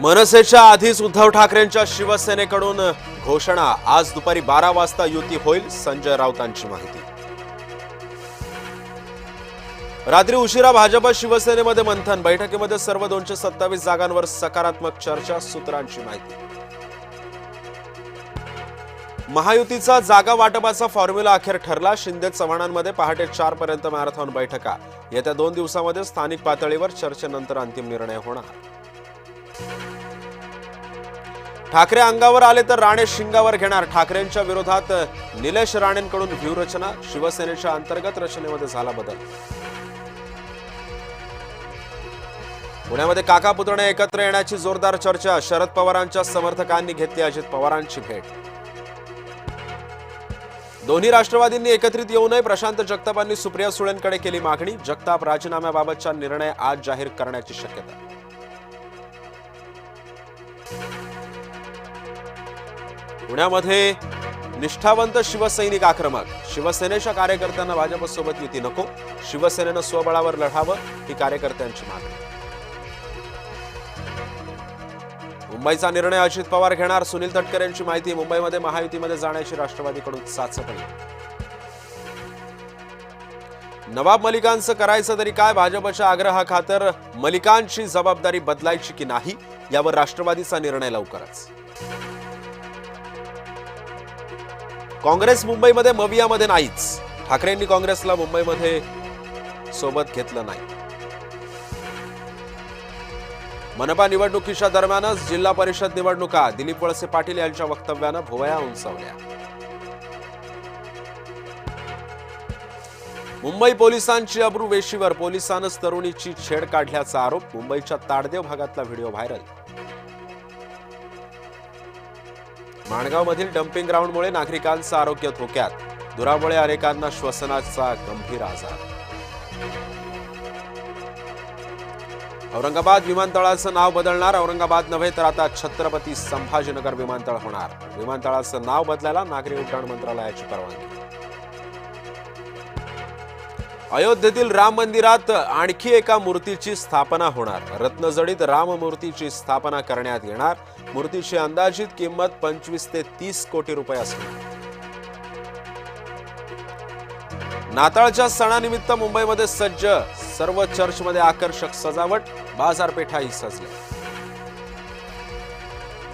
मनसेच्या आधीच उद्धव ठाकरेंच्या शिवसेनेकडून घोषणा, आज दुपारी 12 वाजता युती होईल, संजय राऊतांची माहिती। रात्री उशिरा भाजप शिवसेनेमध्ये मंथन, बैठकीमध्ये सर्व 227 जागांवर सकारात्मक चर्चा, सूत्रांची माहिती। महायुतीचा जागा वाटपाचा फॉर्म्युला अखेर ठरला, शिंदे चव्हाणांमध्ये पहाटे 4 पर्यंत मॅरेथॉन बैठका, येत्या 2 दिवसांमध्ये स्थानिक पातळीवर चर्चेनंतर अंतिम निर्णय होणार। ठाकरे अंगावर आले तर राणे शिंगावर घेणार, ठाकरेंच्या विरोधात निलेश राणेंकडून व्यूहरचना, शिवसेनेच्या अंतर्गत रचनेमध्ये झाला बदल। पुण्यामध्ये काका पुतणे एकत्र येण्याची जोरदार चर्चा, शरद पवारांच्या समर्थकांनी घेतली अजित पवारांची भेट। दोन्ही राष्ट्रवादींनी एकत्रित येऊ नये, प्रशांत जगतापांनी सुप्रिया सुळेंकडे केली मागणी, जगताप राजीनाम्याबाबतचा निर्णय आज जाहीर करण्याची शक्यता। पुण्यामध्ये निष्ठावंत शिवसैनिक आक्रमक, शिवसेनेच्या कार्यकर्त्यांना भाजपसोबत युती नको, शिवसेनेनं स्वबळावर लढावं, ही कार्यकर्त्यांची मागणी। मुंबईचा निर्णय अजित पवार घेणार, सुनील तटकरे यांची माहिती, मुंबईमध्ये महायुतीमध्ये जाण्याची राष्ट्रवादीकडून चाचपणी। नवाब मलिकांचं करायचं तरी काय, भाजपच्या आग्रहाखातर मलिकांची जबाबदारी बदलायची की नाही, यावर राष्ट्रवादीचा निर्णय लवकरच। काँग्रेस मुंबईमध्ये मवियामध्ये नाहीच, ठाकरेंनी काँग्रेसला मुंबईमध्ये सोबत घेतलं नाही। मनपा निवडणुकीच्या दरम्यानच जिल्हा परिषद निवडणुका, दिलीप वळसे पाटील यांच्या वक्तव्यानं भुवया उंचावल्या। मुंबई पोलिसांची अब्रू वेशीवर, पोलिसांनंच तरुणीची छेड काढल्याचा आरोप, मुंबईच्या ताडदेव भागातला व्हिडिओ व्हायरल। माणगावमधील डम्पिंग ग्राउंडमुळे नागरिकांचं आरोग्य धोक्यात, धुरामुळे अनेकांना श्वसनाचा गंभीर आजार। औरंगाबाद विमानतळाचं नाव बदलणार, औरंगाबाद नव्हे तर आता छत्रपती संभाजीनगर विमानतळ होणार, विमानतळाचं नाव बदलायला नागरी उड्डाण मंत्रालयाची परवानगी। अयोध्येतील राम मंदिरात आणखी एका मूर्तीची स्थापना होणार, रत्नजडित राम मूर्तीची स्थापना करण्यात येणार, मूर्तीची अंदाजित किंमत 25 ते 30 कोटी रुपये असणार। नाताळच्या सणानिमित्त मुंबईमध्ये सज्ज, सर्व चर्चमध्ये आकर्षक सजावट, बाजारपेठाही सजल्या।